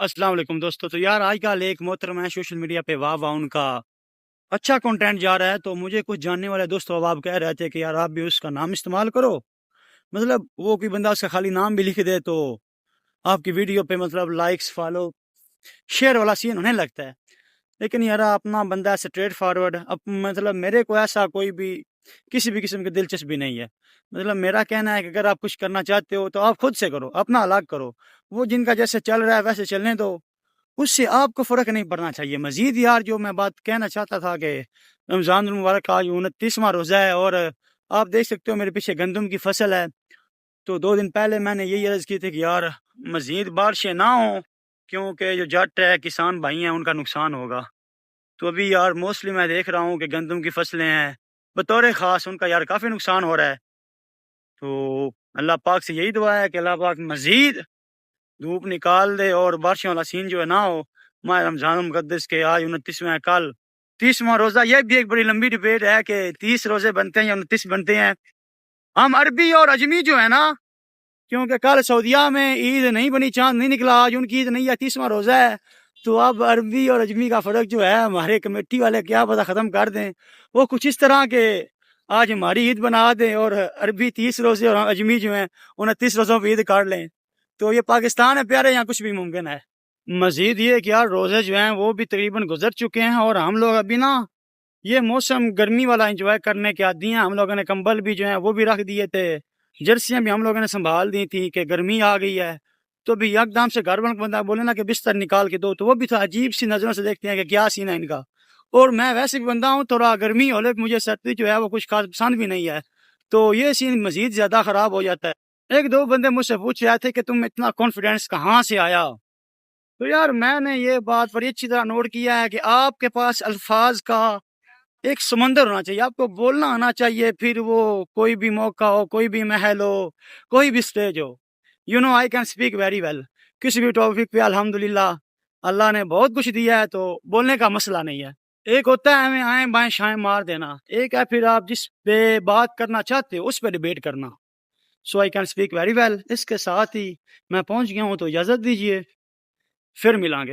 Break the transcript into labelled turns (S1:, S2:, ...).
S1: السلام علیکم دوستو. تو یار آج کل ایک محترم ہے سوشل میڈیا پہ واہ واہ ان کا اچھا کنٹینٹ جا رہا ہے. تو مجھے کچھ جاننے والے دوست اب آپ کہہ رہے تھے کہ یار آپ بھی اس کا نام استعمال کرو. مطلب وہ کوئی بندہ اس کا خالی نام بھی لکھ دے تو آپ کی ویڈیو پہ مطلب لائکس فالو شیئر والا سین ہونے لگتا ہے. لیکن یار اپنا بندہ اسٹریٹ فارورڈ مطلب میرے کو ایسا کوئی بھی کسی بھی قسم کی دلچسپی نہیں ہے. مطلب میرا کہنا ہے کہ اگر آپ کچھ کرنا چاہتے ہو تو آپ خود سے کرو, اپنا الگ کرو. وہ جن کا جیسے چل رہا ہے ویسے چلنے دو, اس سے آپ کو فرق نہیں پڑنا چاہیے. مزید یار جو میں بات کہنا چاہتا تھا کہ رمضان المبارک کا 29واں روزہ ہے اور آپ دیکھ سکتے ہو میرے پیچھے گندم کی فصل ہے. تو 2 دن پہلے میں نے یہی عرض کی تھی کہ یار مزید بارشیں نہ ہوں کیونکہ جو جٹ ہے کسان بھائی ہیں ان کا نقصان ہوگا. تو ابھی یار موسٹلی میں دیکھ رہا ہوں کہ گندم کی فصلیں ہیں بطور خاص ان کا یار کافی نقصان ہو رہا ہے. تو اللہ پاک سے یہی دعا ہے کہ اللہ پاک مزید دھوپ نکال دے اور بارشوں والا سین جو ہے نہ ہو. ماہ رمضان المقدس کے آج 29واں, کل 30واں روزہ. یہ بھی ایک بڑی لمبی ڈبیٹ ہے کہ 30 روزے بنتے ہیں یا 29 بنتے ہیں. ہم عربی اور اجمی جو ہے نا, کیونکہ کل سعودیہ میں عید نہیں بنی, چاند نہیں نکلا, آج ان کی عید نہیں ہے, 30واں روزہ ہے. تو اب عربی اور اجمی کا فرق جو ہے ہمارے کمیٹی والے کیا پتہ ختم کر دیں. وہ کچھ اس طرح کے آج ہماری عید بنا دیں اور عربی 30 روزے اور اجمی جو ہیں 29 روزوں پہ عید کاٹ لیں. تو یہ پاکستان ہے پیارے, یہاں کچھ بھی ممکن ہے. مزید یہ کہ یار روزے جو ہیں وہ بھی تقریباً گزر چکے ہیں اور ہم لوگ ابھی نا یہ موسم گرمی والا انجوائے کرنے کے عادی ہیں. ہم لوگوں نے کمبل بھی جو ہیں وہ بھی رکھ دیے تھے, جرسیاں بھی ہم لوگوں نے سنبھال دی تھی کہ گرمی آ گئی ہے. تو بھی یک دم سے گھر بندہ بولے نا کہ بستر نکال کے دو, تو وہ بھی تھا عجیب سی نظروں سے دیکھتے ہیں کہ کیا سین ہے ان کا. اور میں ویسے بھی بندہ ہوں تھوڑا گرمی ہو لے, مجھے سردی جو ہے وہ کچھ خاص پسند بھی نہیں ہے. تو یہ سین مزید زیادہ خراب ہو جاتا ہے. 1-2 بندے مجھ سے پوچھ رہے تھے کہ تم اتنا کانفیڈینس کہاں سے آیا. تو یار میں نے یہ بات بڑی اچھی طرح نوٹ کیا ہے کہ آپ کے پاس الفاظ کا ایک سمندر ہونا چاہیے, آپ کو بولنا آنا چاہیے. پھر وہ کوئی بھی موقع ہو, کوئی بھی محل ہو, کوئی بھی سٹیج ہو, I can speak very well. کسی بھی ٹاپک پہ الحمدللہ اللہ نے بہت کچھ دیا ہے, تو بولنے کا مسئلہ نہیں ہے. ایک ہوتا ہے ہمیں آئیں بائیں شائیں مار دینا, ایک ہے پھر آپ جس پہ بات کرنا چاہتے ہو اس پہ ڈیبیٹ کرنا. So I can speak very well. اس کے ساتھ ہی میں پہنچ گیا ہوں, تو اجازت دیجیے, پھر ملیں گے.